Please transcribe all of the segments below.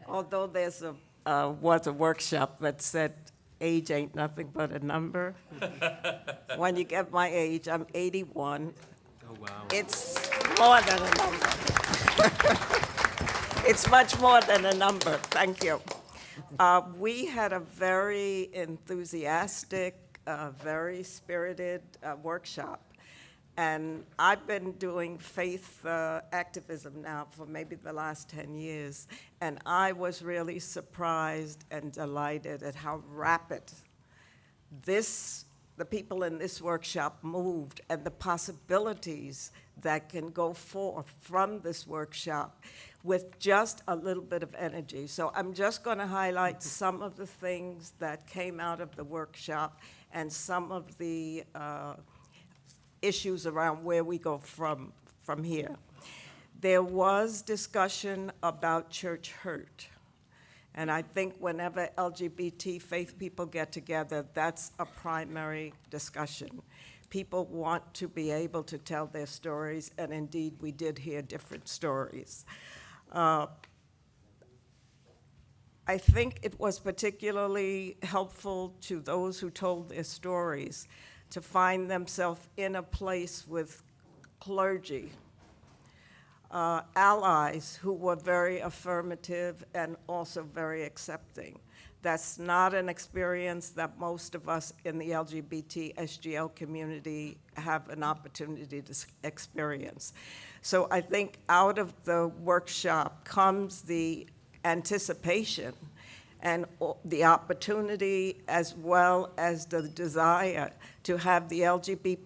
Although was a workshop that said age ain't nothing but a number, when you get my age, I'm 81. Oh, wow. It's more than a number. It's much more than a number. Thank you. We had a very enthusiastic, very spirited workshop. And I've been doing faith activism now for maybe the last 10 years, and I was really surprised and delighted at how rapid the people in this workshop moved, and the possibilities that can go forth from this workshop with just a little bit of energy. So I'm just going to highlight some of the things that came out of the workshop and some of the issues around where we go from here. There was discussion about church hurt. And I think whenever LGBT faith people get together, that's a primary discussion. People want to be able to tell their stories, and indeed we did hear different stories. I think it was particularly helpful to those who told their stories to find themselves in a place with clergy, allies who were very affirmative and also very accepting. That's not an experience that most of us in the LGBT SGL community have an opportunity to experience. So I think out of the workshop comes the anticipation and the opportunity, as well as the desire to have the LGBT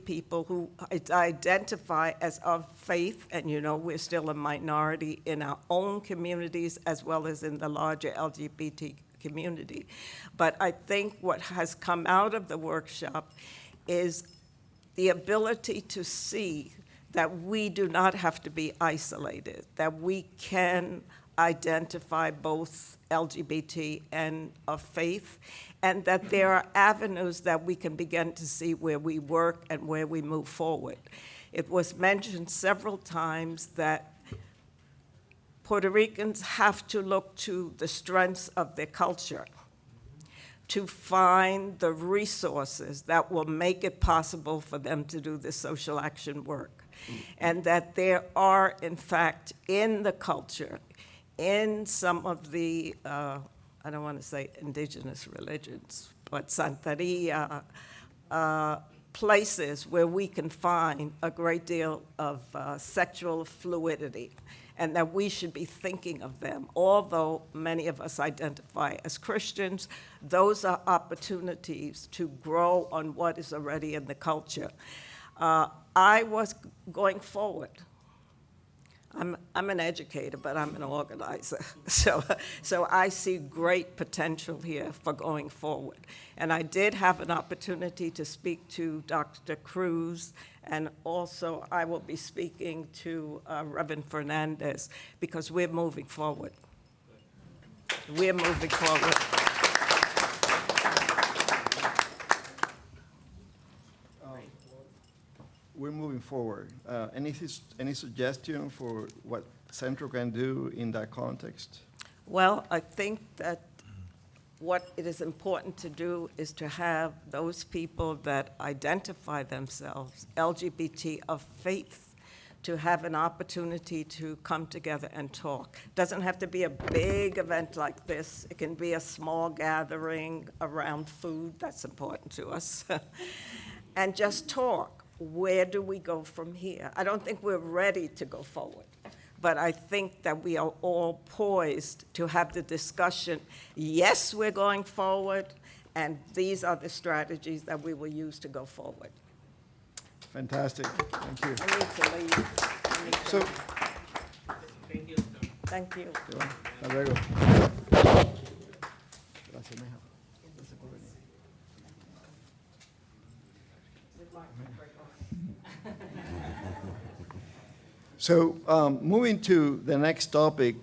people who identify as of faith, and you know we're still a minority in our own communities as well as in the larger LGBT community. But I think what has come out of the workshop is the ability to see that we do not have to be isolated, that we can identify both LGBT and of faith, and that there are avenues that we can begin to see where we work and where we move forward. It was mentioned several times that Puerto Ricans have to look to the strengths of their culture to find the resources that will make it possible for them to do this social action work. And that there are, in fact, in the culture, in some of the, I don't want to say indigenous religions, but Santeria, places where we can find a great deal of sexual fluidity, and that we should be thinking of them. Although many of us identify as Christians, those are opportunities to grow on what is already in the culture. I was going forward. I'm an educator, but I'm an organizer. So I see great potential here for going forward. And I did have an opportunity to speak to Dr. Cruz, and also I will be speaking to Reverend Fernandez, because we're moving forward. We're moving forward. We're moving forward. Any suggestion for what Centro can do in that context? Well, I think that what it is important to do is to have those people that identify themselves LGBT of faith to have an opportunity to come together and talk. Doesn't have to be a big event like this. It can be a small gathering around food. That's important to us. And just talk. Where do we go from here? I don't think we're ready to go forward, but I think that we are all poised to have the discussion. Yes, we're going forward, and these are the strategies that we will use to go forward. Fantastic. Thank you. I need to leave. So, Thank you. Thank you. hasta luego. Gracias, mija. Gracias por venir. So moving to the next topic,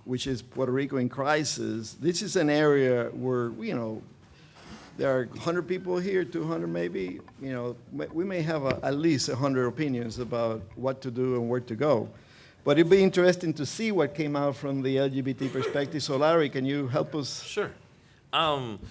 which is Puerto Rico in crisis. This is an area where, there are 100 people here, 200 maybe. We may have at least 100 opinions about what to do and where to go. But it'd be interesting to see what came out from the LGBT perspective. So Larry, can you help us? Sure.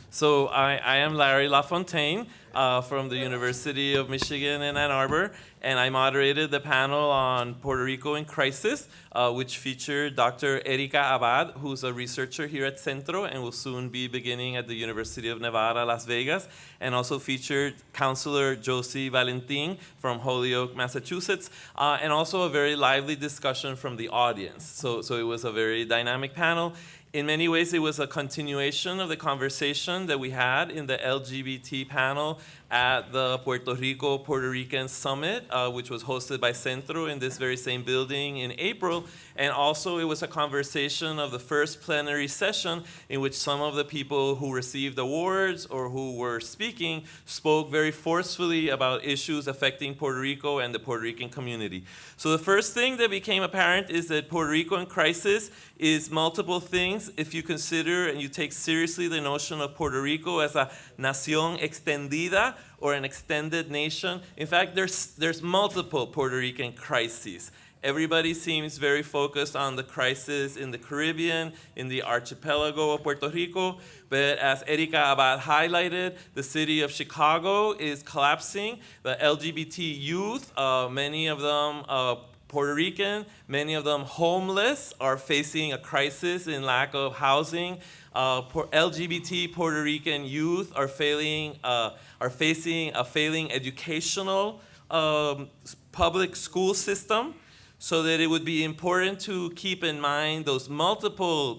So I am Larry LaFontaine from the University of Michigan in Ann Arbor, and I moderated the panel on Puerto Rico in Crisis, which featured Dr. Erika Abad, who's a researcher here at Centro and will soon be beginning at the University of Nevada, Las Vegas, and also featured Counselor Josie Valentin from Holyoke, Massachusetts, and also a very lively discussion from the audience. So it was a very dynamic panel. In many ways, it was a continuation of the conversation that we had in the LGBT panel at the Puerto Rican Summit, which was hosted by Centro in this very same building in April. And also, it was a conversation of the first plenary session in which some of the people who received awards or who were speaking spoke very forcefully about issues affecting Puerto Rico and the Puerto Rican community. So the first thing that became apparent is that Puerto Rico in crisis is multiple things if you consider and you take seriously the notion of Puerto Rico as a nación extendida or an extended nation. In fact, there's multiple Puerto Rican crises. Everybody seems very focused on the crisis in the Caribbean, in the archipelago of Puerto Rico, but as Erika Abad highlighted, the city of Chicago is collapsing. The LGBT youth, many of them Puerto Rican, many of them homeless, are facing a crisis in lack of housing. LGBT Puerto Rican youth are facing a failing educational public school system. So that it would be important to keep in mind those multiple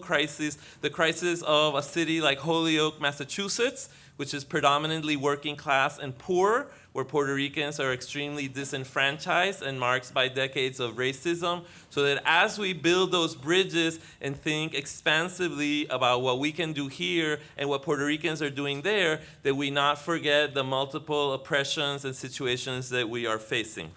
crises, the crisis of a city like Holyoke, Massachusetts, which is predominantly working class and poor, where Puerto Ricans are extremely disenfranchised and marked by decades of racism, so that as we build those bridges and think expansively about what we can do here and what Puerto Ricans are doing there, that we not forget the multiple oppressions and situations that we are facing.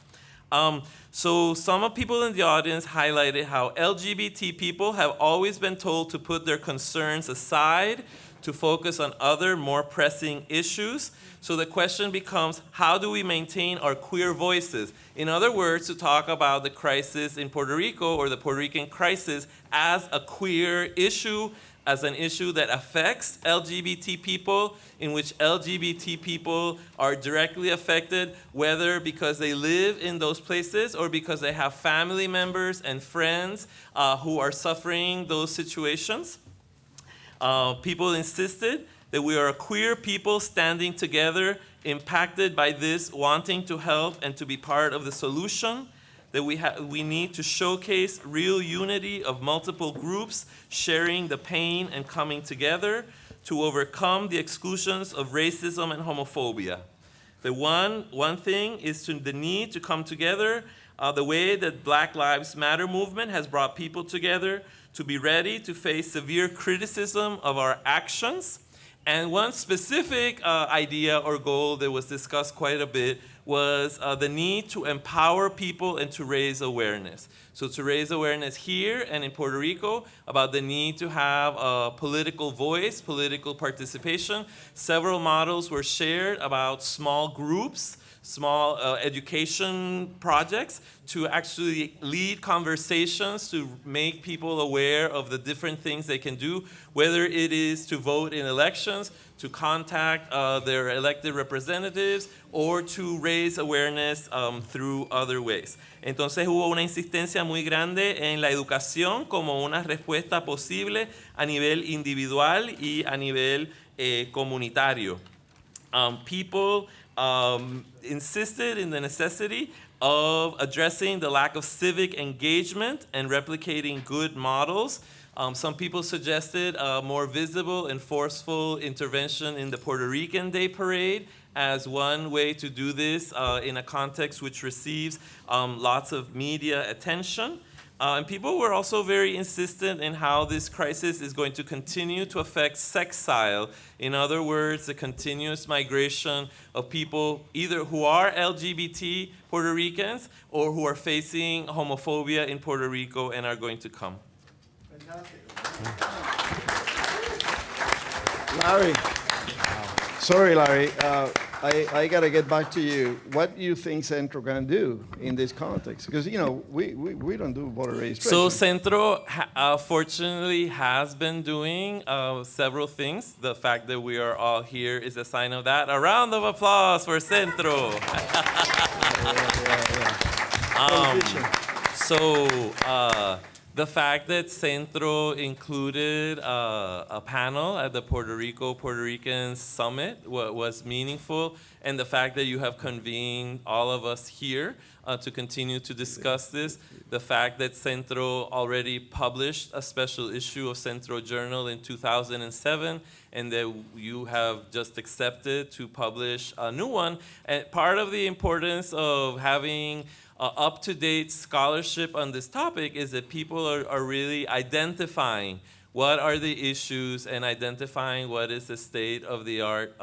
So some people in the audience highlighted how LGBT people have always been told to put their concerns aside to focus on other more pressing issues. So the question becomes, how do we maintain our queer voices? In other words, to talk about the crisis in Puerto Rico or the Puerto Rican crisis as a queer issue, as an issue that affects LGBT people, in which LGBT people are directly affected, whether because they live in those places or because they have family members and friends who are suffering those situations. People insisted that we are a queer people standing together, impacted by this, wanting to help and to be part of the solution, that we need to showcase real unity of multiple groups, sharing the pain and coming together to overcome the exclusions of racism and homophobia. The one thing is the need to come together, the way that Black Lives Matter movement has brought people together to be ready to face severe criticism of our actions. And one specific idea or goal that was discussed quite a bit was the need to empower people and to raise awareness. So to raise awareness here and in Puerto Rico about the need to have a political voice, political participation. Several models were shared about small groups, small education projects to actually lead conversations to make people aware of the different things they can do, whether it is to vote in elections, to contact their elected representatives, or to raise awareness through other ways. Entonces hubo una insistencia muy grande en la educación como una respuesta posible a nivel individual y a nivel comunitario. People insisted in the necessity of addressing the lack of civic engagement and replicating good models. Some people suggested a more visible and forceful intervention in the Puerto Rican Day Parade as one way to do this in a context which receives lots of media attention. And people were also very insistent in how this crisis is going to continue to affect sexile. In other words, the continuous migration of people either who are LGBT Puerto Ricans or who are facing homophobia in Puerto Rico and are going to come. Larry. Sorry, Larry. I got to get back to you. What do you think Centro can do in this context? Because, you know, we don't do voter registration. So Centro, fortunately, has been doing several things. The fact that we are all here is a sign of that. A round of applause for Centro. So the fact that Centro included a panel at the Puerto Rican Summit was meaningful, and the fact that you have convened all of us here to continue to discuss this, the fact that Centro already published a special issue of Centro Journal in 2007, and that you have just accepted to publish a new one. And part of the importance of having up-to-date scholarship on this topic is that people are really identifying what are the issues and identifying what is the state-of-the-art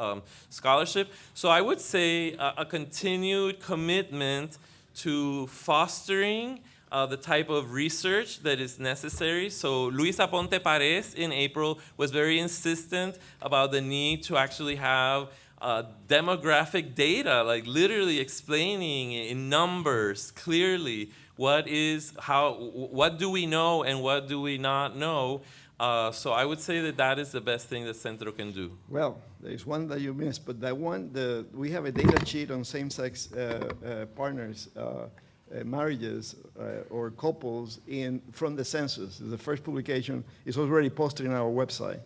scholarship. So I would say a continued commitment to fostering the type of research that is necessary. So Luis Aponte Pares in April was very insistent about the need to actually have demographic data, like literally explaining in numbers clearly what do we know and what do we not know. So I would say that is the best thing that Centro can do. Well, there's one that you missed, but that one, we have a data sheet on same-sex partners, marriages or couples from the census. It's the first publication. It's already posted on our website.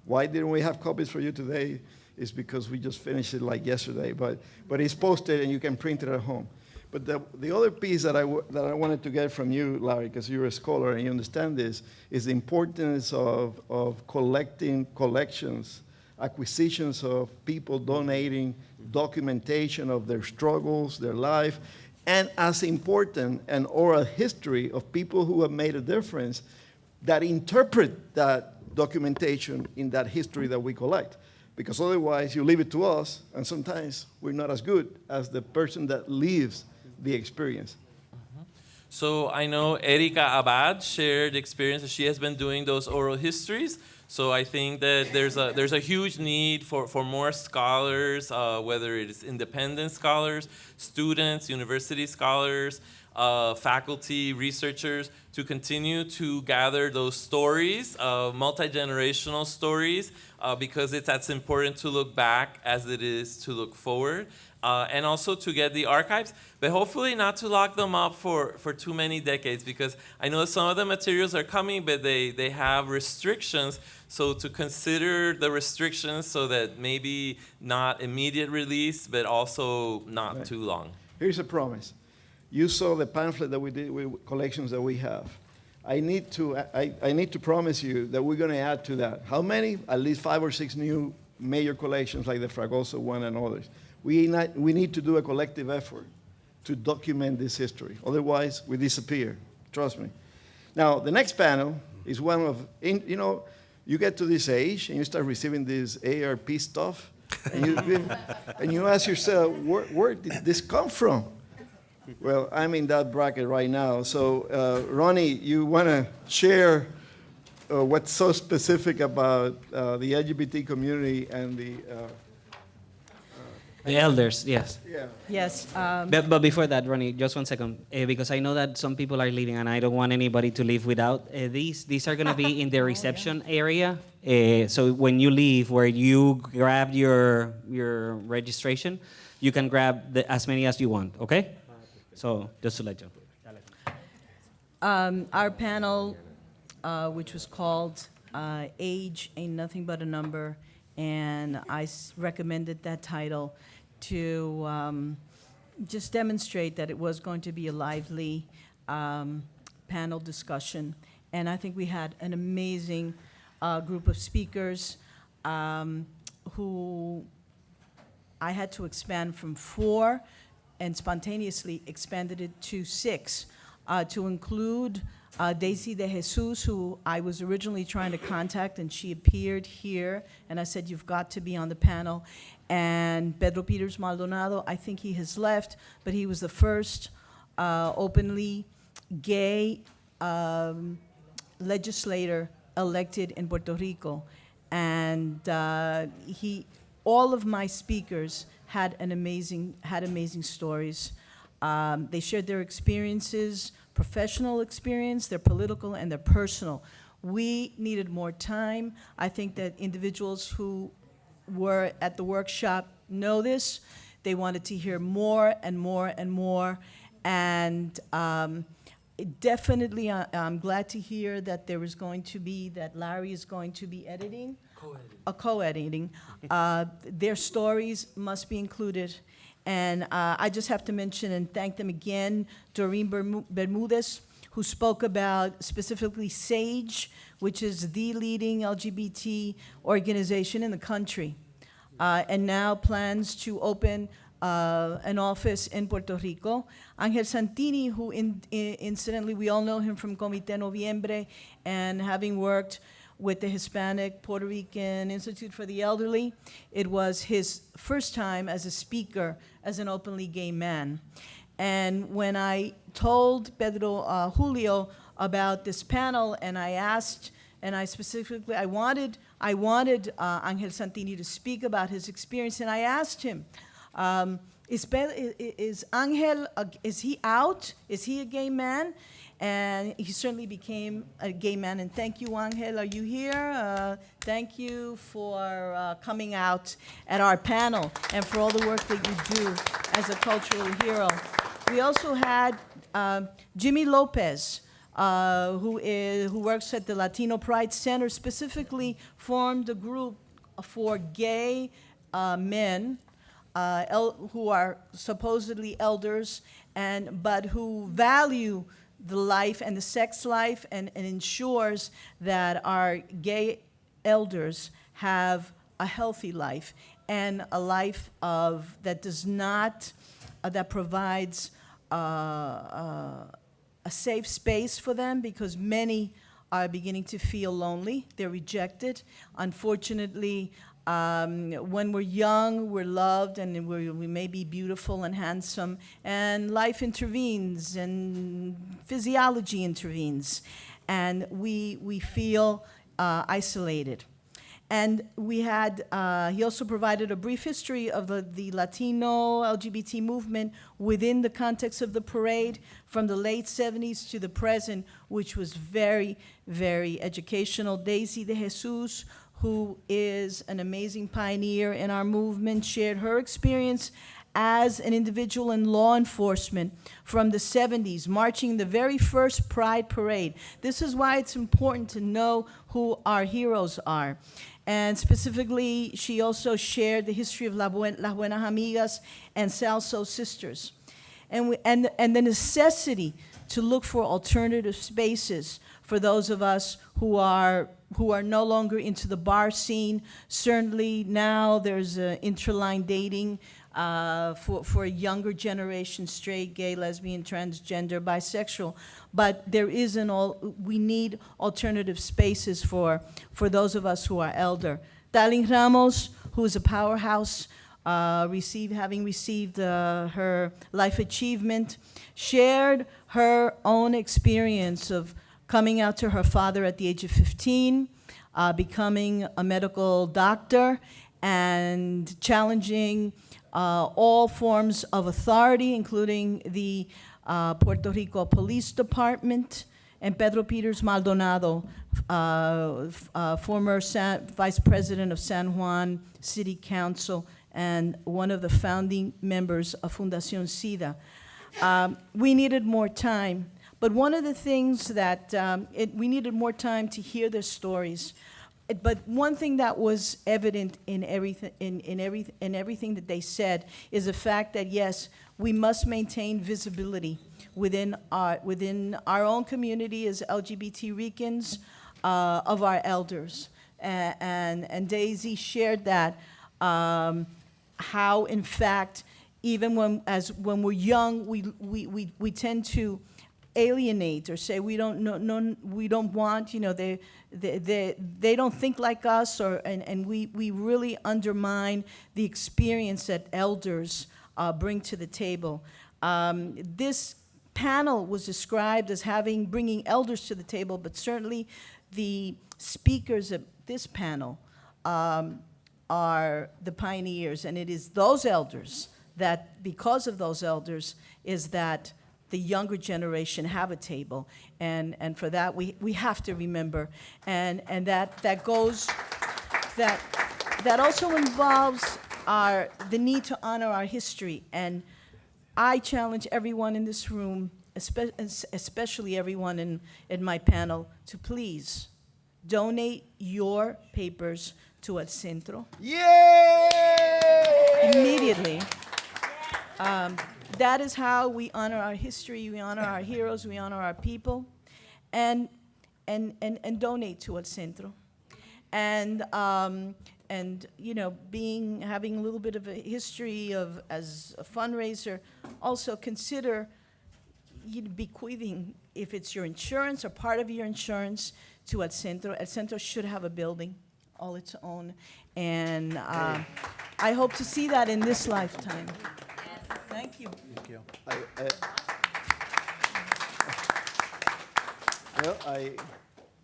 Why didn't we have copies for you today? It's because we just finished it like yesterday, but it's posted and you can print it at home. But the other piece that I wanted to get from you, Larry, because you're a scholar and you understand this, is the importance of collecting collections, acquisitions of people donating, documentation of their struggles, their life, and as important, an oral history of people who have made a difference that interpret that documentation in that history that we collect. Because otherwise, you leave it to us, and sometimes we're not as good as the person that lives the experience. So I know Erika Abad shared experience. She has been doing those oral histories. So I think that there's a huge need for more scholars, whether it is independent scholars, students, university scholars, faculty, researchers, to continue to gather those stories, multi-generational stories, because it's as important to look back as it is to look forward. And also to get the archives, but hopefully not to lock them up for too many decades, because I know some of the materials are coming, but they have restrictions. So to consider the restrictions so that maybe not immediate release, but also not too long. Here's a promise. You saw the pamphlet that we did with collections that we have. I need to promise you that we're going to add to that. How many? At least 5 or 6 new major collections like the Fragoso one and others. We need to do a collective effort to document this history. Otherwise, we disappear. Trust me. Now, the next panel is one of, you get to this age and you start receiving this ARP stuff, and you ask yourself, where did this come from? Well, I'm in that bracket right now. So, Ronnie, you want to share what's so specific about the LGBT community and the elders, yes. yeah. Yes. But before that, Ronnie, just 1 second, because I know that some people are leaving, and I don't want anybody to leave without these. These are going to be in the reception area. So when you leave, where you grab your registration, you can grab as many as you want. Okay? So just to let you know. Our panel, which was called Age Ain't Nothing But a Number, and I recommended that title to just demonstrate that it was going to be a lively panel discussion. And I think we had an amazing group of speakers who I had to expand from 4 and spontaneously expanded it to 6 to include Daisy de Jesus, who I was originally trying to contact, and she appeared here, and I said, you've got to be on the panel. And Pedro Peters Maldonado, I think he has left, but he was the first openly gay legislator elected in Puerto Rico. And all of my speakers had amazing stories. They shared their experiences, professional experience, their political and their personal. We needed more time. I think that individuals who were at the workshop know this. They wanted to hear more and more and more. And definitely, I'm glad to hear that that Larry is going to be editing. Co-editing. Their stories must be included. And I just have to mention and thank them again, Doreen Bermudez, who spoke about specifically SAGE, which is the leading LGBT organization in the country, and now plans to open an office in Puerto Rico. Angel Santini, who incidentally, we all know him from Comité Noviembre, and having worked with the Hispanic Puerto Rican Institute for the Elderly. It was his first time as a speaker as an openly gay man. And when I told Pedro, Julio about this panel, and I asked, and I specifically, I wanted Angel Santini to speak about his experience, and I asked him, is Angel, is he out? Is he a gay man? And he certainly became a gay man. And thank you, Angel. Are you here? Thank you for coming out at our panel and for all the work that you do as a cultural hero. We also had Jimmy Lopez, who works at the Latino Pride Center, specifically formed a group for gay men who are supposedly elders, but who value the life and the sex life, and ensures that our gay elders have a healthy life and a life that does not, that provides a safe space for them, because many are beginning to feel lonely. They're rejected. Unfortunately, when we're young, we're loved, and we may be beautiful and handsome, and life intervenes, and physiology intervenes, and we feel isolated. And we had, he also provided a brief history of the Latino LGBT movement within the context of the parade from the late 70s to the present, which was very, very educational. Daisy de Jesus, who is an amazing pioneer in our movement, shared her experience as an individual in law enforcement from the 70s, marching the very first Pride Parade. This is why it's important to know who our heroes are. And specifically, she also shared the history of Las Buenas Amigas and Salso Sisters. And the necessity to look for alternative spaces for those of us who are no longer into the bar scene. Certainly now there's interline dating for a younger generation, straight, gay, lesbian, transgender, bisexual. But we need alternative spaces for those of us who are elder. Darlene Ramos, who is a powerhouse, having received her life achievement, shared her own experience of coming out to her father at the age of 15, becoming a medical doctor, and challenging all forms of authority, including the Puerto Rico Police Department, and Pedro Peters Maldonado, former Vice President of San Juan City Council and one of the founding members of Fundación SIDA. We needed more time. But one of the things that we needed more time to hear their stories. But one thing that was evident in everything that they said is the fact that yes, we must maintain visibility within our own community as LGBT Ricans of our elders. And Daisy shared that how in fact even when we're young we tend to alienate or say we don't want, they don't think like us, and we really undermine the experience that elders bring to the table. This panel was described as bringing elders to the table, but certainly the speakers at this panel are the pioneers, and it is those elders that, because of those elders, is that the younger generation have a table, and for that we have to remember, and that goes, that also involves the need to honor our history. And I challenge everyone in this room, especially everyone in my panel, to please donate your papers to El Centro Yay! immediately. That is how we honor our history, we honor our heroes, we honor our people, and donate to El Centro. And you know, having a little bit of a history as a fundraiser, also consider bequeathing, if it's your insurance or part of your insurance, to El Centro. El Centro should have a building all its own, and I hope to see that in this lifetime. Thank you.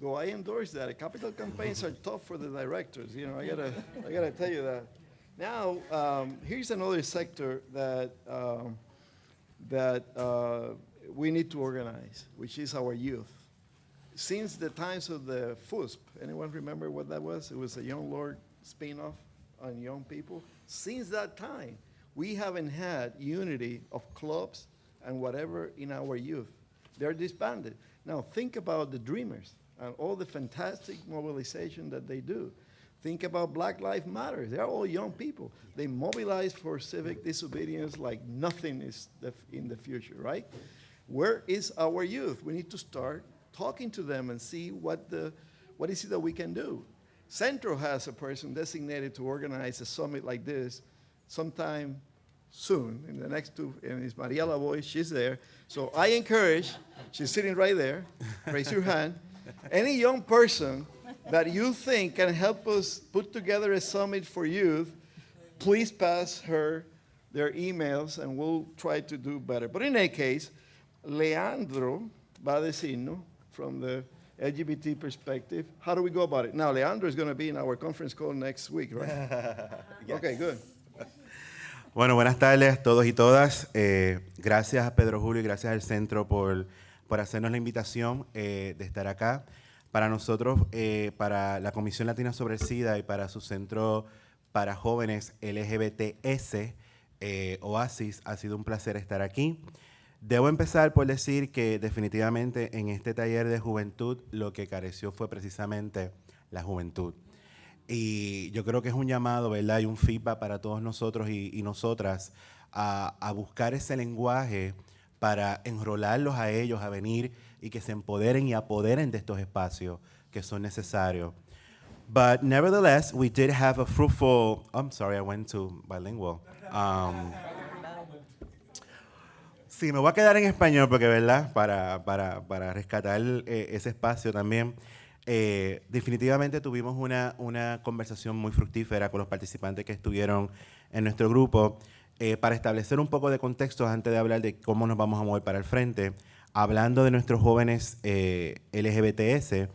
Well, I endorse that. Capital campaigns are tough for the directors. You know, I gotta tell you that. Now, here's another sector that we need to organize, which is our youth. Since the times of the FUSP, anyone remember what that was? It was a Young Lord spin-off on young people. Since that time, we haven't had unity of clubs and whatever in our youth. They're disbanded. Now, think about the Dreamers and all the fantastic mobilization that they do. Think about Black Lives Matter. They're all young people. They mobilize for civic disobedience like nothing is in the future, right? Where is our youth? We need to start talking to them and see what is it that we can do. Centro has a person designated to organize a summit like this sometime soon, in the next two, and it's Mariela Boy, she's there. So I encourage, she's sitting right there, raise your hand. Any young person that you think can help us put together a summit for youth, please pass her their emails and we'll try to do better. But in any case, Leandro va a decirnos from the LGBT perspective, how do we go about it? Now, Leandro is going to be in our conference call next week, right? Yes. Okay, good. Bueno, buenas tardes a todos y todas. Gracias a Pedro, Julio y gracias al Centro por hacernos la invitación de estar acá. Para nosotros, para la Comisión Latina sobre el SIDA y para su Centro para Jóvenes LGBTS, Oasis, ha sido un placer estar aquí. Debo empezar por decir que definitivamente en este taller de juventud lo que careció fue precisamente la juventud. Y yo creo que es un llamado, ¿verdad? Y un feedback para todos nosotros y nosotras a buscar ese lenguaje para enrolarlos a ellos a venir y que se empoderen y apoderen de estos espacios que son necesarios. But nevertheless, we did have a fruitful, I'm sorry, I went to bilingual. Sí, me voy a quedar en español porque, ¿verdad? Para rescatar ese espacio también. Definitivamente tuvimos una conversación muy fructífera con los participantes que estuvieron en nuestro grupo para establecer un poco de contexto antes de hablar de cómo nos vamos a mover para el frente. Hablando de nuestros jóvenes LGBTS,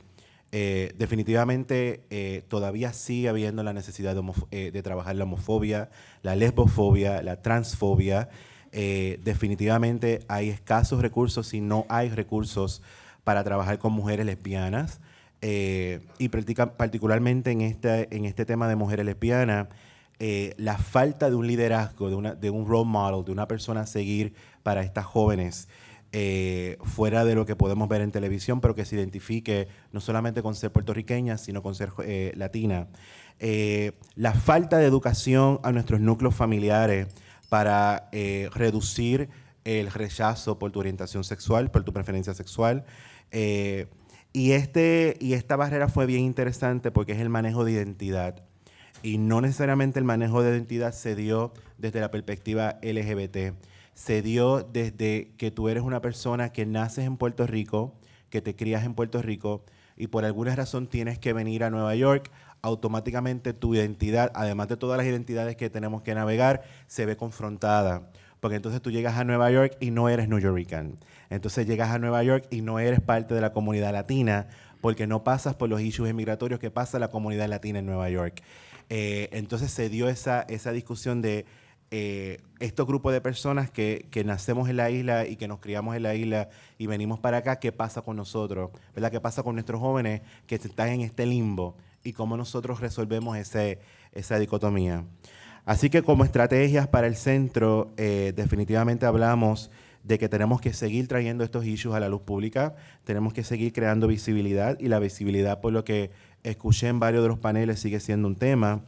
definitivamente todavía sigue habiendo la necesidad de trabajar la homofobia, la lesbofobia, la transfobia. Definitivamente hay escasos recursos, si no hay recursos para trabajar con mujeres lesbianas. Y particularmente en este tema de mujeres lesbianas, la falta de un liderazgo, de un role model, de una persona a seguir para estas jóvenes, fuera de lo que podemos ver en televisión, pero que se identifique no solamente con ser puertorriqueña, sino con ser latina. La falta de educación a nuestros núcleos familiares para reducir el rechazo por tu orientación sexual, por tu preferencia sexual. Y esta barrera fue bien interesante porque es el manejo de identidad. Y no necesariamente el manejo de identidad se dio desde la perspectiva LGBT. Se dio desde que tú eres una persona que naces en Puerto Rico, que te crías en Puerto Rico y por alguna razón tienes que venir a Nueva York. Automáticamente tu identidad, además de todas las identidades que tenemos que navegar, se ve confrontada. Porque entonces tú llegas a Nueva York y no eres New Yorker. Entonces llegas a Nueva York y no eres parte de la comunidad latina porque no pasas por los issues migratorios que pasa la comunidad latina en Nueva York. Entonces se dio esa discusión de estos grupos de personas que nacemos en la isla y que nos criamos en la isla y venimos para acá, ¿qué pasa con nosotros? ¿Verdad? ¿Qué pasa con nuestros jóvenes que están en este limbo? Y cómo nosotros resolvemos esa dicotomía. Así que como estrategias para el centro, definitivamente hablamos de que tenemos que seguir trayendo estos issues a la luz pública, tenemos que seguir creando visibilidad, y la visibilidad, por lo que escuché en varios de los paneles, sigue siendo un tema.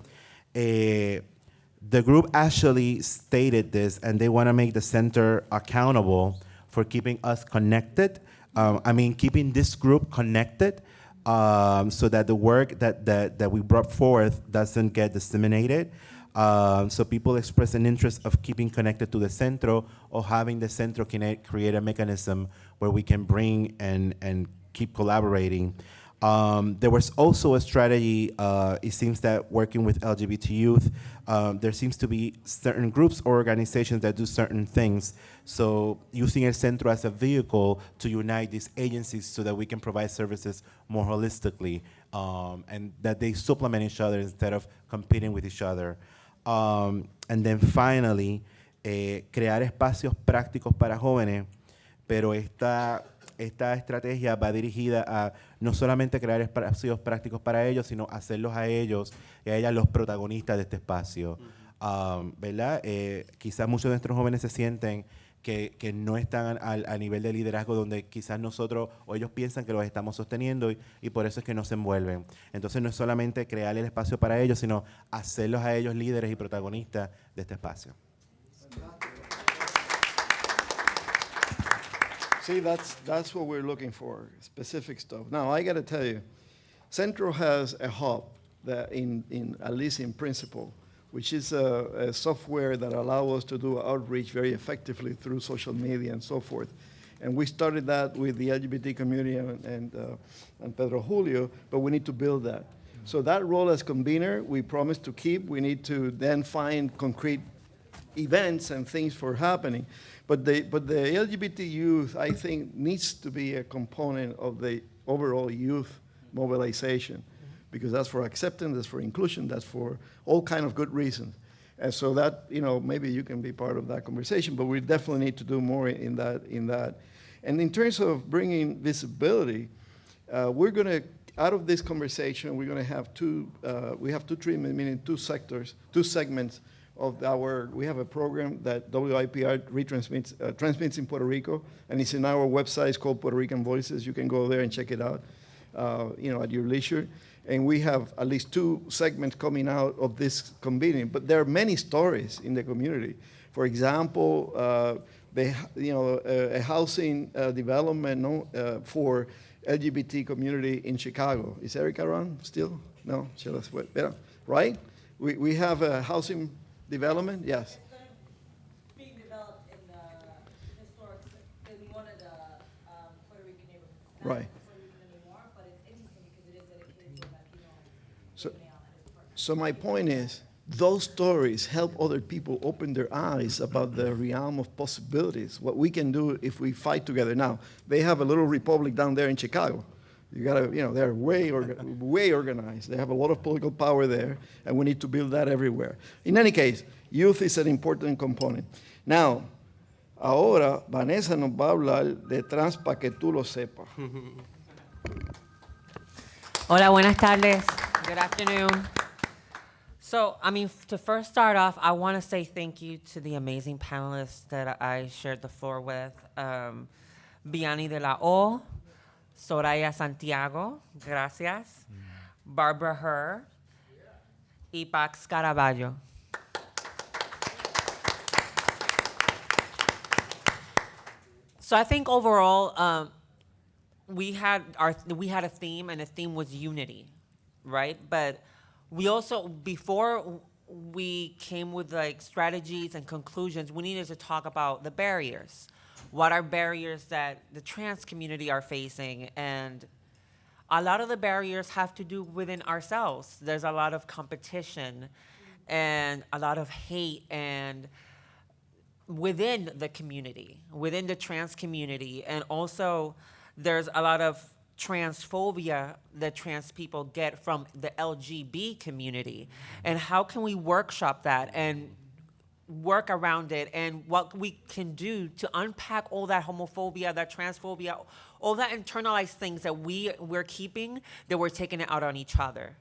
The group actually stated this, and they want to make the center accountable for keeping us connected. Keeping this group connected, so that the work that we brought forth doesn't get disseminated. So people express an interest of keeping connected to the Centro, or having the Centro create a mechanism where we can bring and keep collaborating. There was also a strategy, it seems that working with LGBT youth, there seems to be certain groups or organizations that do certain things. So using El Centro as a vehicle to unite these agencies so that we can provide services more holistically, and that they supplement each other instead of competing with each other. And then finally, crear espacios prácticos para jóvenes, pero esta estrategia va dirigida a no solamente crear espacios prácticos para ellos, sino hacerlos a ellos y a ellas los protagonistas de este espacio. ¿Verdad? Quizás muchos de nuestros jóvenes se sienten que no están al nivel de liderazgo donde quizás nosotros o ellos piensan que los estamos sosteniendo, y por eso es que no se envuelven. Entonces no es solamente crear el espacio para ellos, sino hacerlos a ellos líderes y protagonistas de este espacio. See, that's what we're looking for, specific stuff. Now, I got to tell you, Centro has a hub that at least in principle, which is a software that allows us to do outreach very effectively through social media and so forth. And we started that with the LGBT community and Pedro Julio, but we need to build that. So that role as convener, we promise to keep. We need to then find concrete events and things for happening. But the LGBT youth, I think, needs to be a component of the overall youth mobilization, because that's for acceptance, that's for inclusion, that's for all kind of good reasons. And so that, maybe you can be part of that conversation, but we definitely need to do more in that. And in terms of bringing visibility, we're going to, out of this conversation, we're going to have we have two treatments, meaning two segments of we have a program that WIPR retransmits, transmits in Puerto Rico, and it's in our website. It's called Puerto Rican Voices. You can go there and check it out, at your leisure. And we have at least two segments coming out of this convening. But there are many stories in the community. For example, a housing development for LGBT community in Chicago. Is Erica around still? No, she left. Right? We have a housing development, yes. It's going to be developed in the historic, in one of the Puerto Rican neighborhoods. Not Right. Puerto Rican anymore, but it's interesting because it is dedicated to Latino So- female and his partner. So my point is, those stories help other people open their eyes about the realm of possibilities, what we can do if we fight together. Now, they have a little republic down there in Chicago. You gotta, they're way organized. They have a lot of political power there, and we need to build that everywhere. In any case, youth is an important component. Now, ahora Vanessa nos va a hablar de trans para que tú lo sepas. Hola, buenas tardes. Good afternoon. So, to first start off, I want to say thank you to the amazing panelists that I shared the floor with. Vianney de la O, Soraya Santiago, gracias. Barbara Herr, y Pax Caraballo. So I think overall, we had a theme, and the theme was unity, right? But we also, before we came with strategies and conclusions, we needed to talk about the barriers. What are barriers that the trans community are facing? And a lot of the barriers have to do within ourselves. There's a lot of competition and a lot of hate and within the community, within the trans community. And also there's a lot of transphobia that trans people get from the LGB community, and how can we workshop that and work around it, and what we can do to unpack all that homophobia, that transphobia, all that internalized things that we're keeping, that we're taking it out on each other,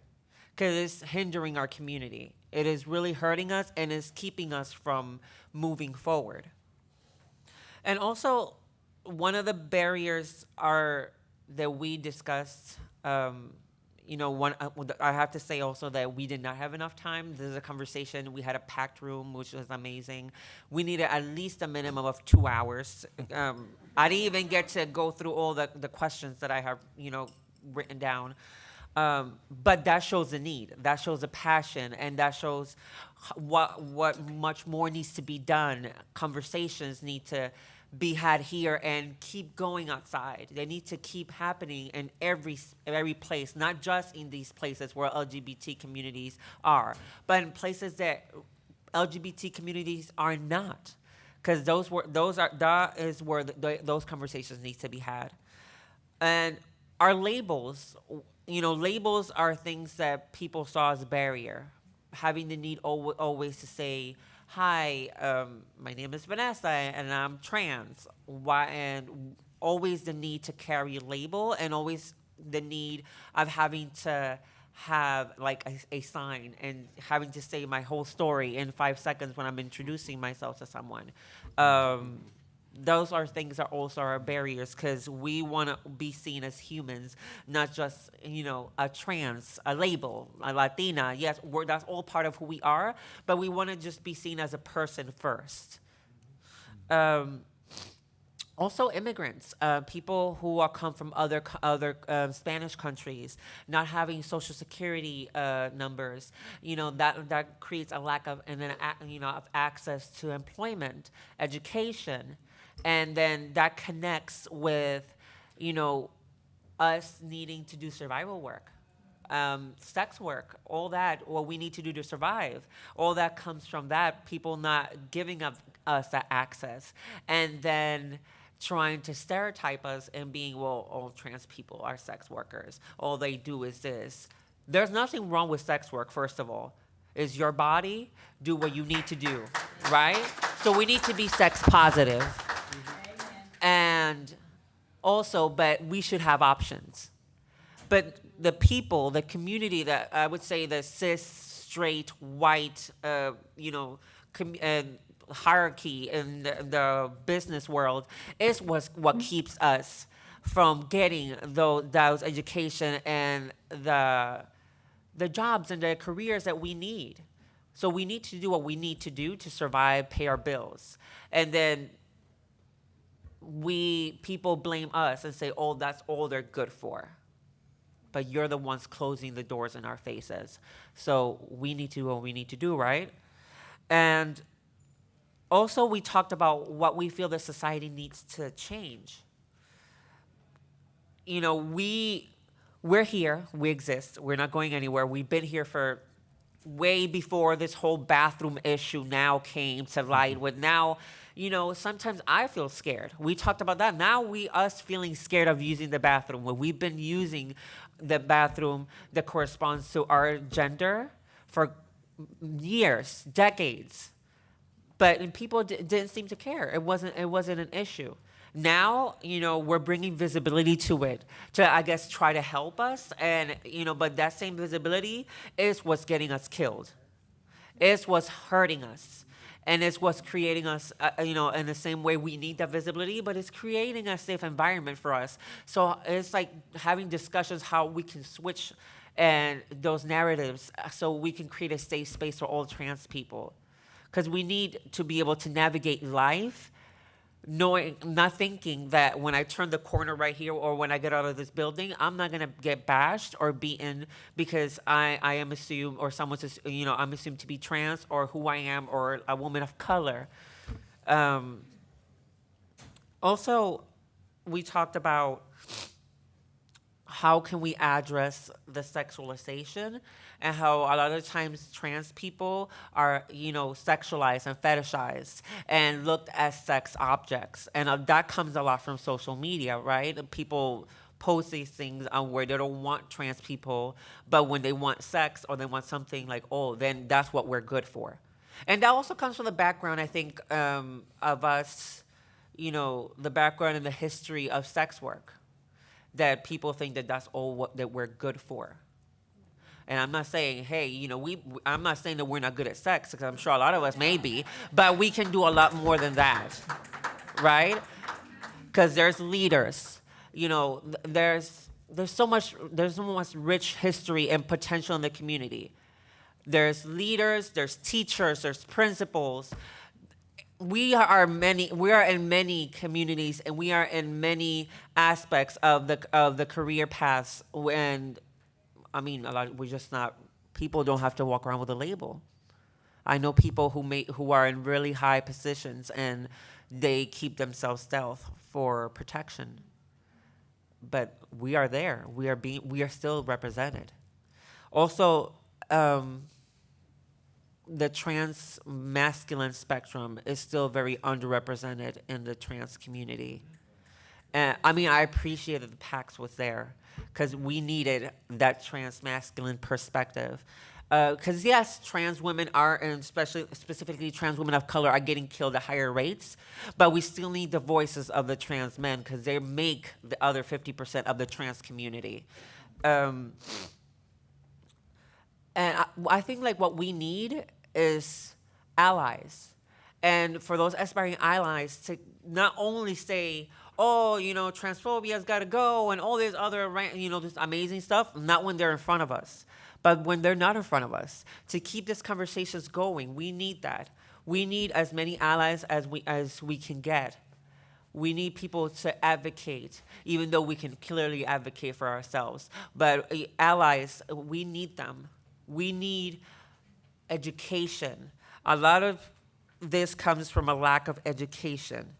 because it's hindering our community. It is really hurting us and is keeping us from moving forward. And also, one of the barriers that we discussed, I have to say also that we did not have enough time. This is a conversation. We had a packed room, which was amazing. We needed at least a minimum of 2 hours. I didn't even get to go through all the questions that I have, written down. But that shows the need. That shows the passion, and that shows what much more needs to be done. Conversations need to be had here and keep going outside. They need to keep happening in every place, not just in these places where LGBT communities are, but in places that LGBT communities are not, because that is where those conversations need to be had. And our labels, labels are things that people saw as a barrier, having the need always to say, hi, my name is Vanessa, and I'm trans. And always the need to carry a label, and always the need of having to have like a sign and having to say my whole story in 5 seconds when I'm introducing myself to someone. Those are things that also are barriers, because we want to be seen as humans, not just, a trans, a label, a Latina. Yes, that's all part of who we are, but we want to just be seen as a person first. Also, immigrants, people who come from other Spanish countries, not having social security numbers, that creates a lack of, and then of access to employment, education. And then that connects with, us needing to do survival work, sex work, all that, what we need to do to survive. All that comes from that, people not giving us that access. And then trying to stereotype us and being, well, all trans people are sex workers. All they do is this. There's nothing wrong with sex work, first of all. It's your body, do what you need to do, right? So we need to be sex positive. And also, but we should have options. But the people, the community, that I would say the cis, straight, white, hierarchy in the business world is what keeps us from getting those education and the jobs and the careers that we need. So we need to do what we need to do to survive, pay our bills. And then people blame us and say, oh, that's all they're good for. But you're the ones closing the doors in our faces. So we need to do what we need to do, right? And also, we talked about what we feel that society needs to change. We're here, we exist, we're not going anywhere. We've been here for way before this whole bathroom issue now came to light. With now, sometimes I feel scared. We talked about that. Now us feeling scared of using the bathroom. When we've been using the bathroom that corresponds to our gender for years, decades. But people didn't seem to care. It wasn't an issue. Now, we're bringing visibility to it to, I guess, try to help us. And, but that same visibility is what's getting us killed. It's what's hurting us. And it's what's creating us, in the same way we need that visibility, but it's creating a safe environment for us. So it's like having discussions how we can switch and those narratives so we can create a safe space for all trans people. Because we need to be able to navigate life not thinking that when I turn the corner right here or when I get out of this building, I'm not going to get bashed or beaten because I am assumed, or someone's, I'm assumed to be trans or who I am or a woman of color. Also, we talked about how can we address the sexualization and how a lot of times trans people are, sexualized and fetishized and looked as sex objects. And that comes a lot from social media, right? People post these things on where they don't want trans people, but when they want sex or they want something like, oh, then that's what we're good for. And that also comes from the background, I think, of us, the background and the history of sex work, that people think that that's all that we're good for. And I'm not saying, hey, I'm not saying that we're not good at sex, because I'm sure a lot of us may be, but we can do a lot more than that, right? Because there's leaders, there's so much rich history and potential in the community. There's leaders, there's teachers, there's principals. We are in many communities, and we are in many aspects of the career paths. And I mean, people don't have to walk around with a label. I know people who are in really high positions, and they keep themselves stealth for protection. But we are there. We are still represented. Also, the trans masculine spectrum is still very underrepresented in the trans community. And I appreciate that the PAX was there, because we needed that trans masculine perspective. Because yes, trans women are, and specifically trans women of color, are getting killed at higher rates, but we still need the voices of the trans men, because they make the other 50% of the trans community. And I think what we need is allies. And for those aspiring allies to not only say, oh, transphobia's got to go and all this other, this amazing stuff, not when they're in front of us, but when they're not in front of us. To keep these conversations going, we need that. We need as many allies as we can get. We need people to advocate, even though we can clearly advocate for ourselves. But allies, we need them. We need education. A lot of this comes from a lack of education.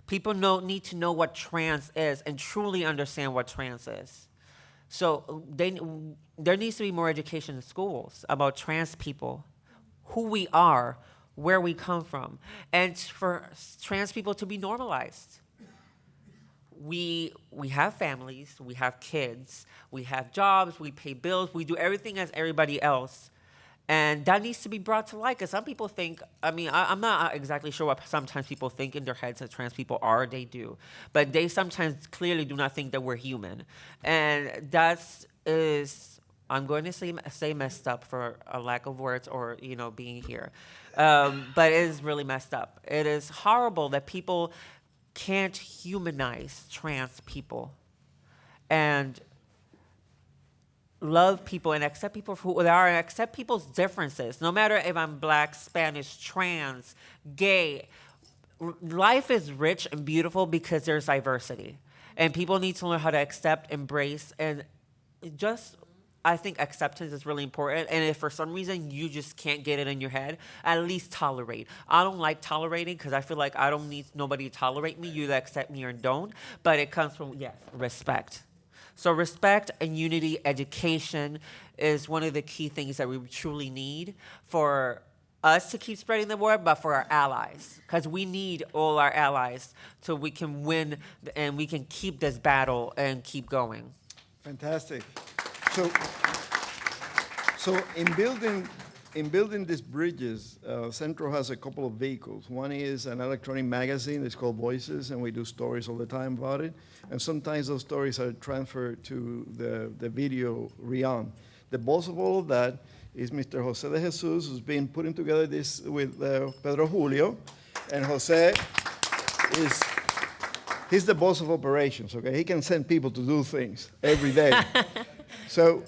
People need to know what trans is and truly understand what trans is. So there needs to be more education in schools about trans people, who we are, where we come from, and for trans people to be normalized. We have families, we have kids, we have jobs, we pay bills, we do everything as everybody else. And that needs to be brought to light, because some people think, I'm not exactly sure what sometimes people think in their heads that trans people are, they do. But they sometimes clearly do not think that we're human. And I'm going to say messed up for a lack of words or, being here. But it is really messed up. It is horrible that people can't humanize trans people and love people and accept people for who they are and accept people's differences. No matter if I'm Black, Spanish, trans, gay, life is rich and beautiful because there's diversity. And people need to learn how to accept, embrace, and I think acceptance is really important. And if for some reason you just can't get it in your head, at least tolerate. I don't like tolerating, because I feel like I don't need nobody to tolerate me. You either accept me or don't. But it comes from, respect. So respect and unity, education is one of the key things that we truly need for us to keep spreading the word, but for our allies, because we need all our allies so we can win and we can keep this battle and keep going. Fantastic. So in building these bridges, Centro has a couple of vehicles. One is an electronic magazine. It's called Voices, and we do stories all the time about it. And sometimes those stories are transferred to the video Rion. The boss of all of that is Mr. Jose de Jesus, who's been putting together this with Pedro Julio. And Jose he's the boss of operations, okay? He can send people to do things every day. So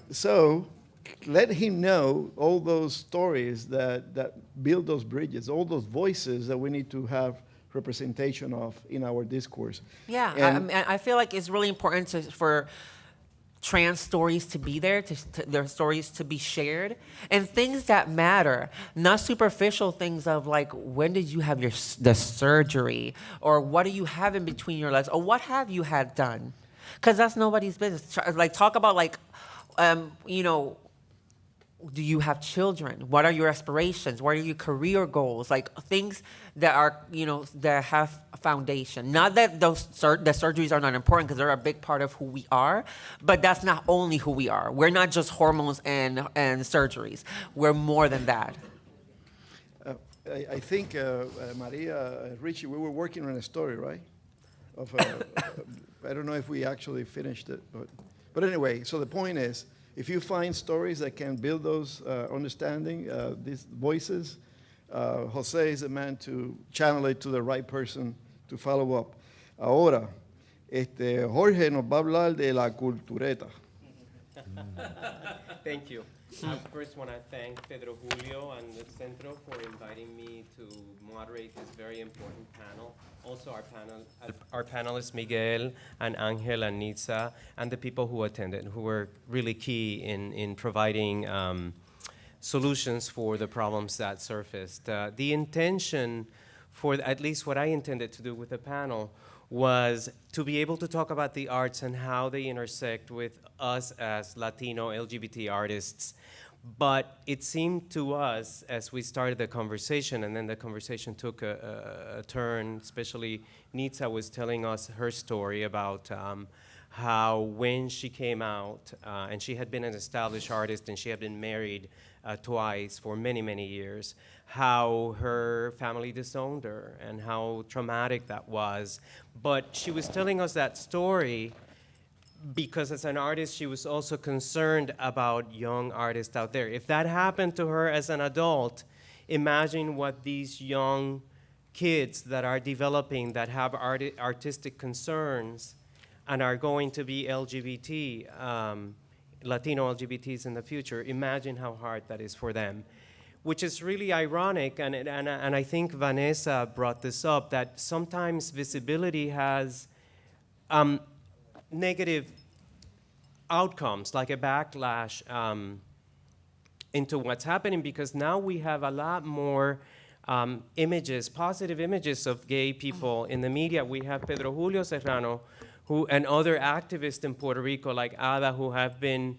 let him know all those stories that build those bridges, all those voices that we need to have representation of in our discourse. Yeah, I feel like it's really important for trans stories to be there, their stories to be shared, and things that matter, not superficial things of when did you have the surgery, or what do you have in between your legs, or what have you had done, because that's nobody's business. Talk about do you have children? What are your aspirations? What are your career goals? Like things that are, that have a foundation. Not that the surgeries are not important, because they're a big part of who we are, but that's not only who we are. We're not just hormones and surgeries. We're more than that. I think, Maria, Richie, we were working on a story, right? I don't know if we actually finished it, but anyway, so the point is, if you find stories that can build those understanding, these voices, Jose is the man to channel it to the right person to follow up. Ahora, Jorge nos va a hablar de la cultureta. Thank you. I first want to thank Pedro, Julio, and the Centro for inviting me to moderate this very important panel. Also our panelists, Miguel and Angel and Nitza, and the people who attended, who were really key in providing solutions for the problems that surfaced. The intention for, at least what I intended to do with the panel, was to be able to talk about the arts and how they intersect with us as Latino LGBT artists. But it seemed to us, as we started the conversation, and then the conversation took a turn, especially Nitza was telling us her story about how when she came out, and she had been an established artist and she had been married twice for many, many years, how her family disowned her and how traumatic that was. But she was telling us that story because as an artist, she was also concerned about young artists out there. If that happened to her as an adult, imagine what these young kids that are developing, that have artistic concerns and are going to be LGBT, Latino LGBTs in the future, imagine how hard that is for them. Which is really ironic, and I think Vanessa brought this up, that sometimes visibility has negative outcomes, like a backlash into what's happening, because now we have a lot more images, positive images of gay people in the media. We have Pedro Julio Serrano, and other activists in Puerto Rico, like Ada, who have been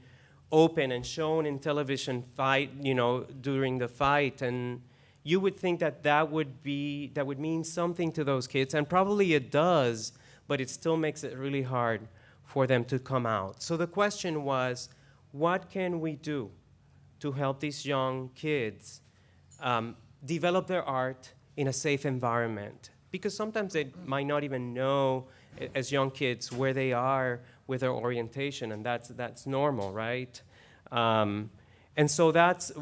open and shown in television during the fight, and you would think that would mean something to those kids, and probably it does, but it still makes it really hard for them to come out. So the question was, what can we do to help these young kids develop their art in a safe environment? Because sometimes they might not even know, as young kids, where they are with their orientation, and that's normal, right? And so that's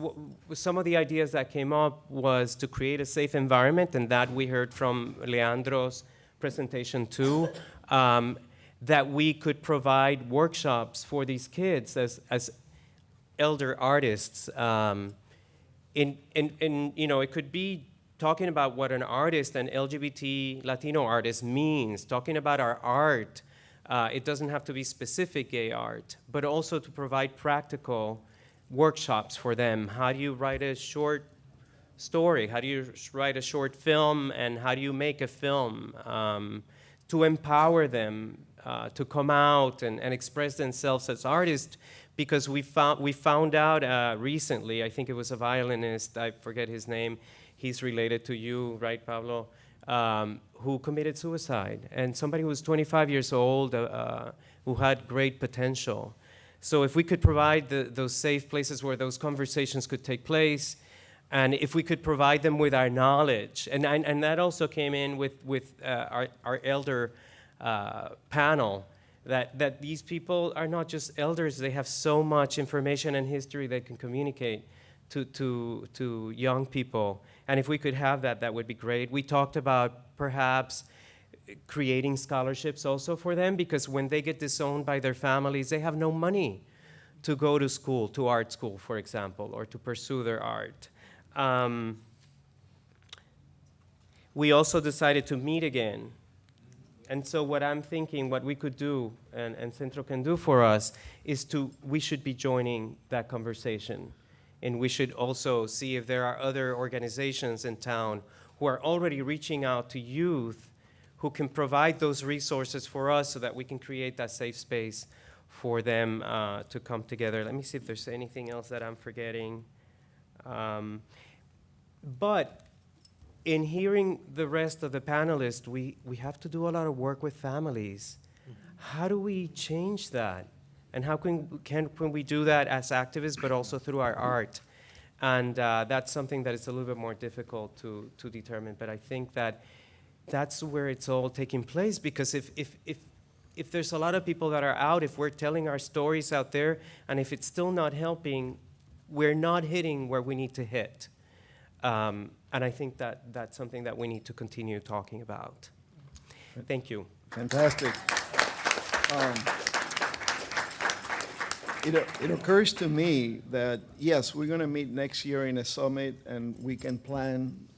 some of the ideas that came up, was to create a safe environment, and that we heard from Leandro's presentation too, that we could provide workshops for these kids as elder artists. It could be talking about what an artist, an LGBT Latino artist, means, talking about our art. It doesn't have to be specific gay art, but also to provide practical workshops for them. How do you write a short story? How do you write a short film? And how do you make a film? To empower them to come out and express themselves as artists, because we found out recently, I think it was a violinist, I forget his name, he's related to you, right, Pablo? Who committed suicide, and somebody who was 25 years old, who had great potential. So if we could provide those safe places where those conversations could take place, and if we could provide them with our knowledge, and that also came in with our elder panel, that these people are not just elders, they have so much information and history they can communicate to young people. And if we could have that, that would be great. We talked about perhaps creating scholarships also for them, because when they get disowned by their families, they have no money to go to school, to art school, for example, or to pursue their art. We also decided to meet again. And so what I'm thinking, what we could do, and Centro can do for us, is we should be joining that conversation. And we should also see if there are other organizations in town who are already reaching out to youth who can provide those resources for us so that we can create that safe space for them to come together. Let me see if there's anything else that I'm forgetting. But in hearing the rest of the panelists, we have to do a lot of work with families. How do we change that? And how can we do that as activists, but also through our art? And that's something that is a little bit more difficult to determine. But I think that that's where it's all taking place, because if there's a lot of people that are out, if we're telling our stories out there, and if it's still not helping, we're not hitting where we need to hit. And I think that that's something that we need to continue talking about. Thank you. Fantastic. It occurs to me that, yes, we're going to meet next year in a summit, and we can plan,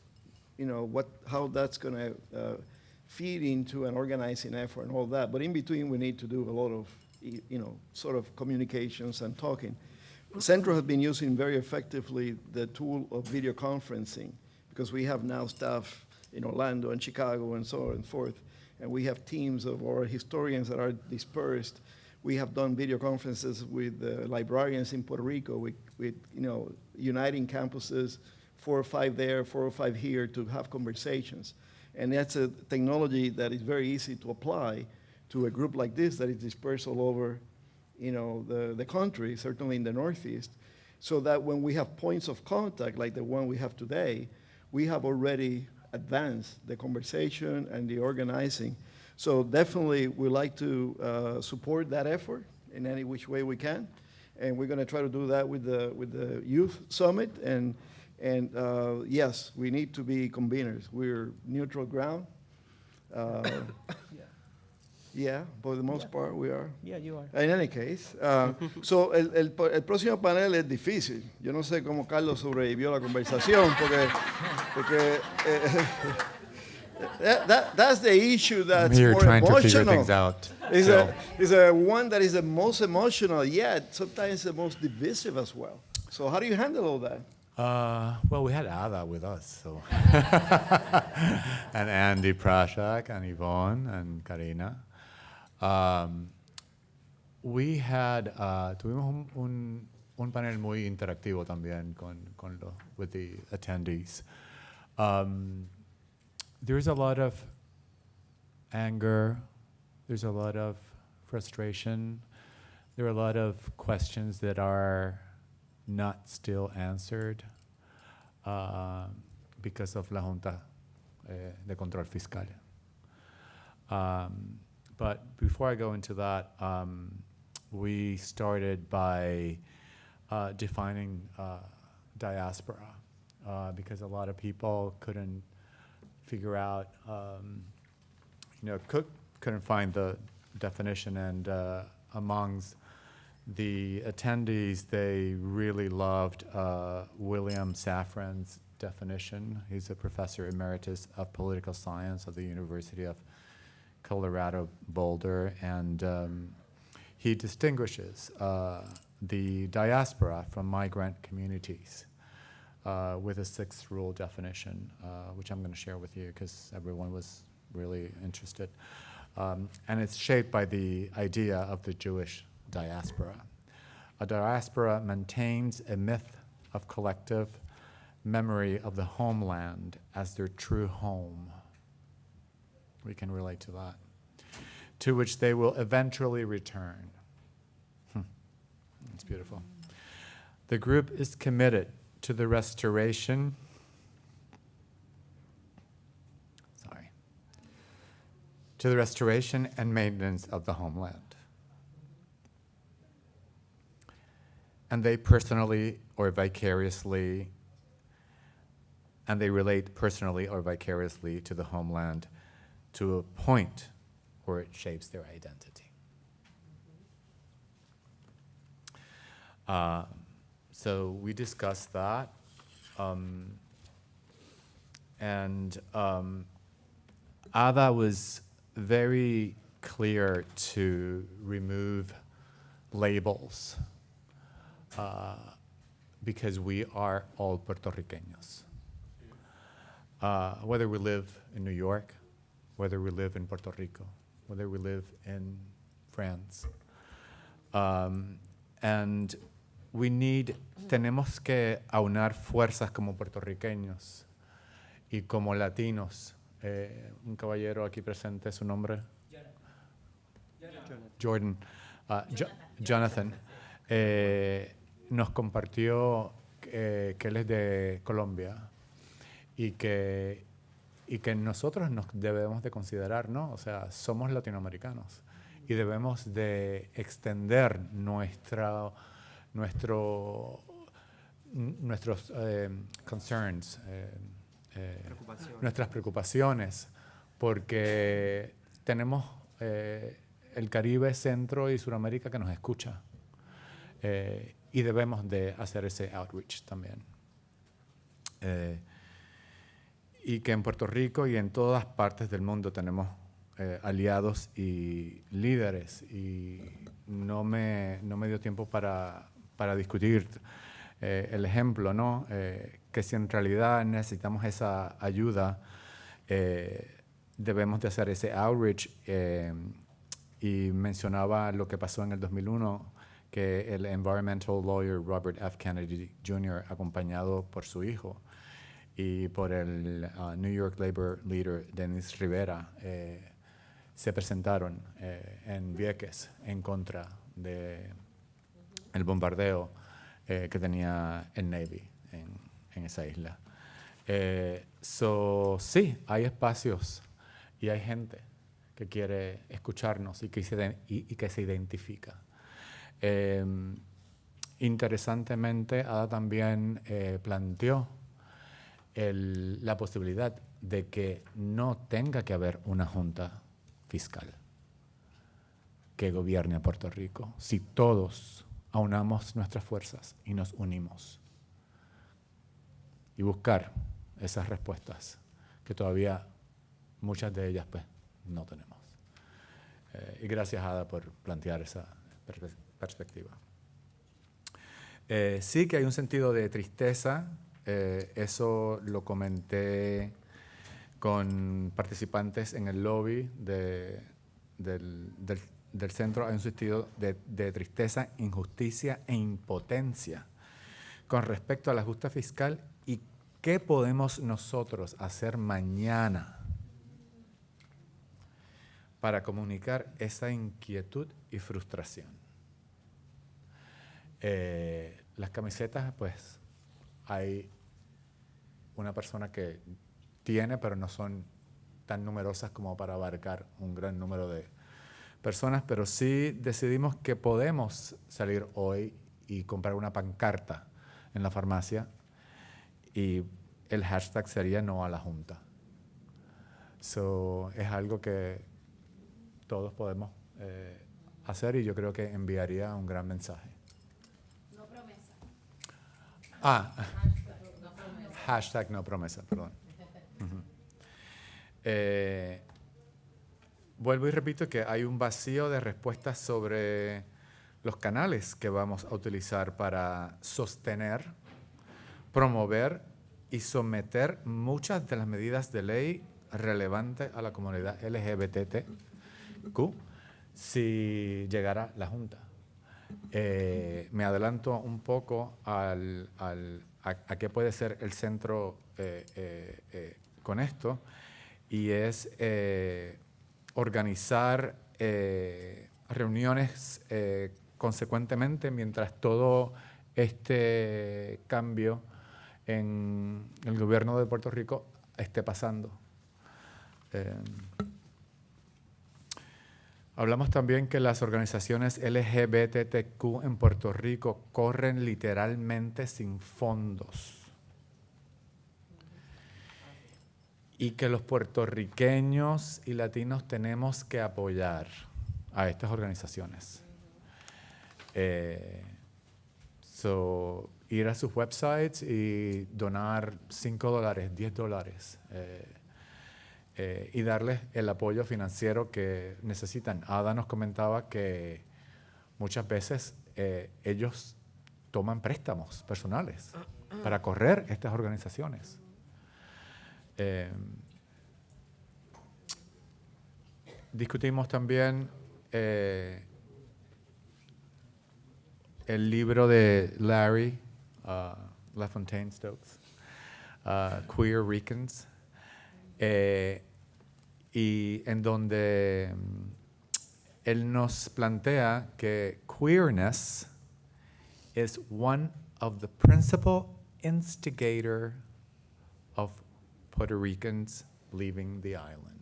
how that's going to feed into an organizing effort and all that. But in between, we need to do a lot of, sort of communications and talking. Centro has been using very effectively the tool of video conferencing, because we have now staff in Orlando and Chicago and so on and forth, and we have teams of our historians that are dispersed. We have done video conferences with librarians in Puerto Rico, with uniting campuses, 4 or 5 there, 4 or 5 here, to have conversations. And that's a technology that is very easy to apply to a group like this that is dispersed all over the country, certainly in the Northeast, so that when we have points of contact like the one we have today, we have already advanced the conversation and the organizing. So definitely we like to support that effort in any which way we can, and we're going to try to do that with the Youth Summit. And yes, we need to be conveners. We're neutral ground. Yeah, for the most part we are. Yeah, you are. In any case, so el próximo panel es difícil. Yo no sé cómo Carlos sobrevivió la conversación, porque that's the issue that's I'm here more trying to figure emotional. things out. Is a one that is the most emotional, yet sometimes the most divisive as well. So how do you handle all that? Well, we had Ada with us, so and Andy Prashak and Yvonne and Karina. We had tuvimos un panel muy interactivo también with the attendees. There's a lot of anger. There's a lot of frustration. There are a lot of questions that are not still answered because of la Junta de Control Fiscal. But before I go into that, we started by defining diaspora because a lot of people couldn't figure out, couldn't find the definition, and amongst the attendees, they really loved William Safran's definition. He's a professor emeritus of political science at the University of Colorado Boulder, and he distinguishes the diaspora from migrant communities with a 6th rule definition, which I'm going to share with you because everyone was really interested. And it's shaped by the idea of the Jewish diaspora. A diaspora maintains a myth of collective memory of the homeland as their true home. We can relate to that. To which they will eventually return. It's beautiful. The group is committed to the restoration, to the restoration and maintenance of the homeland. And they personally or vicariously, and they relate personally or vicariously to the homeland to a point where it shapes their identity. So we discussed that, and Ada was very clear to remove labels because we are all Puerto Ricanos. Whether we live in New York, whether we live in Puerto Rico, whether we live in France. And tenemos que aunar fuerzas como puertorriqueños y como latinos. Un caballero aquí presente, ¿su nombre? Jordan. Jonathan. Nos compartió que él es de Colombia y que nosotros nos debemos de considerar, ¿no? O sea, somos latinoamericanos y debemos de extender nuestros concerns, nuestras preocupaciones, porque tenemos el Caribe, Centro y Suramérica que nos escucha y debemos de hacer ese outreach también. Y que en Puerto Rico y en todas partes del mundo tenemos aliados y líderes, y no me dio tiempo para discutir el ejemplo, ¿no? Que si en realidad necesitamos esa ayuda, debemos de hacer ese outreach, y mencionaba lo que pasó en el 2001, que el environmental lawyer Robert F. Kennedy Jr., acompañado por su hijo y por el New York Labor Leader Dennis Rivera, se presentaron en Vieques en contra del bombardeo que tenía el Navy en esa isla. Sí, hay espacios y hay gente que quiere escucharnos y que se identifica. Interesantemente, Ada también planteó la posibilidad de que no tenga que haber una junta fiscal que gobierne a Puerto Rico si todos aunamos nuestras fuerzas y nos unimos y buscar esas respuestas que todavía muchas de ellas pues no tenemos. Y gracias, Ada, por plantear esa perspectiva. Sí que hay un sentido de tristeza, eso lo comenté con participantes en el lobby del centro. Hay un sentido de tristeza, injusticia e impotencia con respecto al ajuste fiscal y qué podemos nosotros hacer mañana para comunicar esa inquietud y frustración. Las camisetas, pues, hay una persona que tiene, pero no son tan numerosas como para abarcar un gran número de personas, pero sí decidimos que podemos salir hoy y comprar una pancarta en la farmacia y el hashtag sería no a la Junta. Es algo que todos podemos hacer y yo creo que enviaría un gran mensaje. No promesa. Hashtag no promesa, perdón. Vuelvo y repito que hay un vacío de respuestas sobre los canales que vamos a utilizar para sostener, promover y someter muchas de las medidas de ley relevantes a la comunidad LGBTQ si llegara la Junta. Me adelanto un poco a qué puede ser el centro con esto, y es organizar reuniones consecuentemente mientras todo este cambio en el gobierno de Puerto Rico esté pasando. Hablamos también que las organizaciones LGBTQ en Puerto Rico corren literalmente sin fondos y que los puertorriqueños y latinos tenemos que apoyar a estas organizaciones. Ir a sus websites y donar $5, $10, y darles el apoyo financiero que necesitan. Ada nos comentaba que muchas veces ellos toman préstamos personales para correr estas organizaciones. Discutimos también el libro de Larry LaFontaine Stokes, Queer Ricans, y en donde él nos plantea que queerness is one of the principal instigator of Puerto Ricans leaving the island.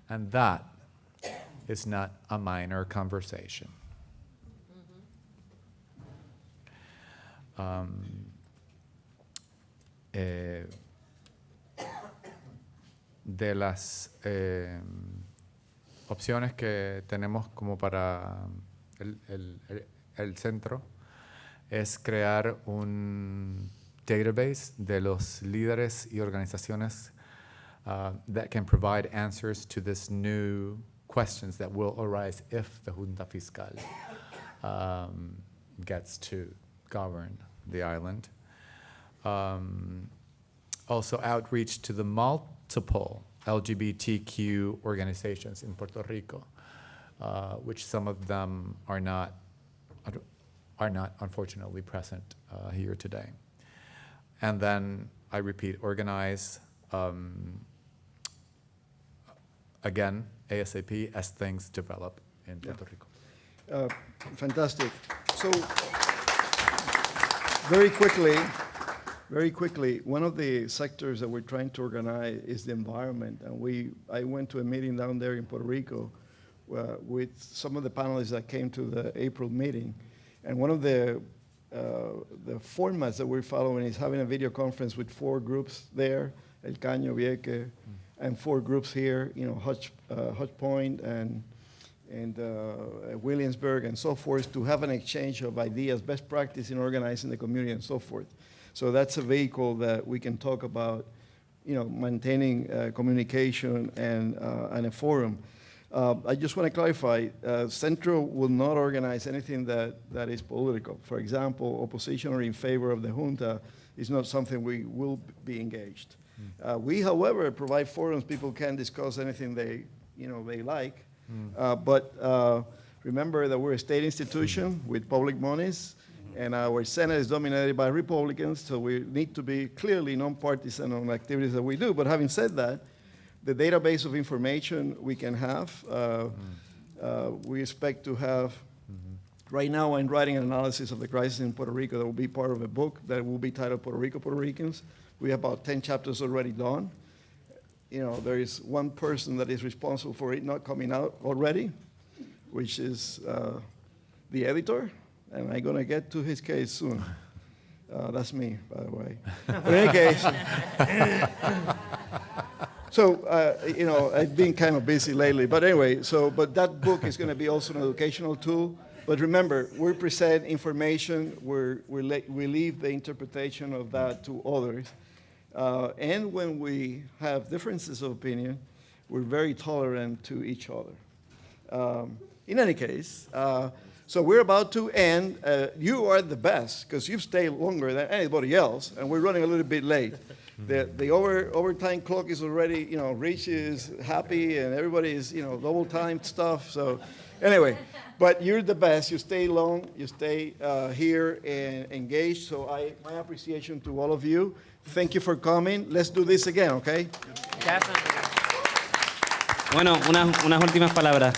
And that is not a minor conversation. De las opciones que tenemos como para el centro es crear un database de los líderes y organizaciones that can provide answers to this new questions that will arise if the Junta Fiscal gets to govern the island. Also outreach to the multiple LGBTQ organizations in Puerto Rico, which some of them are not unfortunately present here today. And then, I repeat, organize, again, ASAP as things develop in Puerto Rico. Fantastic. So, very quickly, one of the sectors that we're trying to organize is the environment. And I went to a meeting down there in Puerto Rico with some of the panelists that came to the April meeting. And one of the formats that we're following is having a video conference with 4 groups there, El Caño, Vieque, and 4 groups here, Hutch Point and Williamsburg and so forth, to have an exchange of ideas, best practice in organizing the community and so forth. So that's a vehicle that we can talk about, maintaining communication and a forum. I just want to clarify, Centro will not organize anything that is political. For example, opposition or in favor of the junta is not something we will be engaged. We, however, provide forums. People can discuss anything they like. But remember that we're a state institution with public monies, and our Senate is dominated by Republicans, so we need to be clearly nonpartisan on activities that we do. But having said that, the database of information we can have, we expect to have, right now I'm writing an analysis of the crisis in Puerto Rico that will be part of a book that will be titled Puerto Rico, Puerto Ricans. We have about 10 chapters already done. There is one person that is responsible for it not coming out already, which is the editor, and I'm going to get to his case soon. That's me, by the way. But in any case, so, I've been kind of busy lately. But anyway, but that book is going to be also an educational tool. But remember, we present information, we leave the interpretation of that to others. And when we have differences of opinion, we're very tolerant to each other. In any case, so we're about to end. You are the best, because you've stayed longer than anybody else, and we're running a little bit late. The overtime clock is already, Rich is happy, and everybody is, double time stuff. So anyway, but you're the best. You stay long, you stay here and engaged. So my appreciation to all of you. Thank you for coming. Let's do this again, okay? Definitely. Bueno, unas últimas palabras.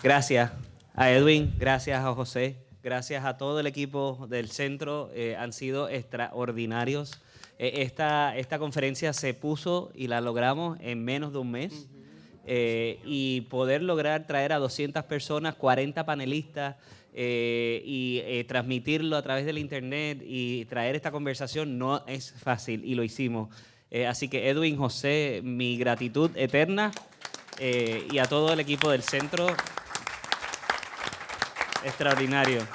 Gracias a Edwin, gracias a José, gracias a todo el equipo del centro. Han sido extraordinarios. Esta conferencia se puso y la logramos en menos de un mes. Y poder lograr traer a 200 personas, 40 panelistas, y transmitirlo a través del internet y traer esta conversación no es fácil, y lo hicimos. Así que Edwin, José, mi gratitud eterna, y a todo el equipo del centro, extraordinario.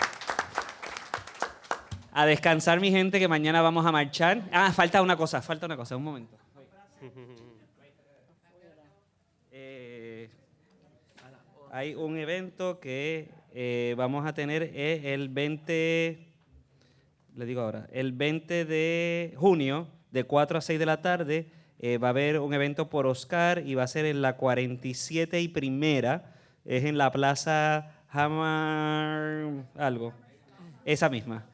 A descansar, mi gente, que mañana vamos a marchar. Falta una cosa, un momento. Hay un evento que vamos a tener el 20, le digo ahora, el 20 de junio, de 4 a 6 de la tarde, va a haber un evento por Oscar y va a ser en la 47 y Primera, es en la Plaza Hammer algo. Esa misma.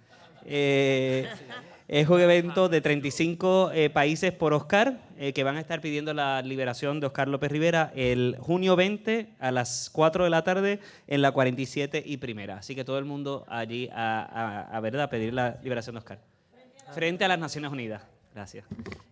Es un evento de 35 países por Oscar, que van a estar pidiendo la liberación de Oscar López Rivera el junio 20 a las 4 de la tarde en la 47 y primera. Así que todo el mundo allí a verdad, pedir la liberación de Oscar. Frente a las Naciones Unidas. Gracias.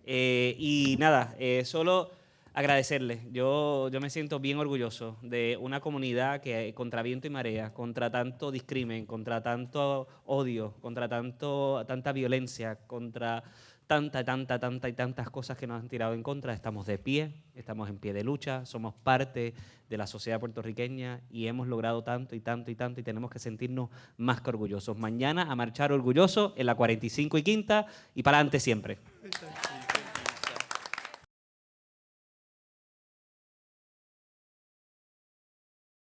Y nada, solo agradecerles. Yo me siento bien orgulloso de una comunidad que contra viento y marea, contra tanto discrimen, contra tanto odio, contra tanta violencia, contra tantas cosas que nos han tirado en contra, estamos de pie, estamos en pie de lucha, somos parte de la sociedad puertorriqueña y hemos logrado tanto y tenemos que sentirnos más que orgullosos. Mañana a marchar orgullosos en la 45 y quinta y para adelante siempre.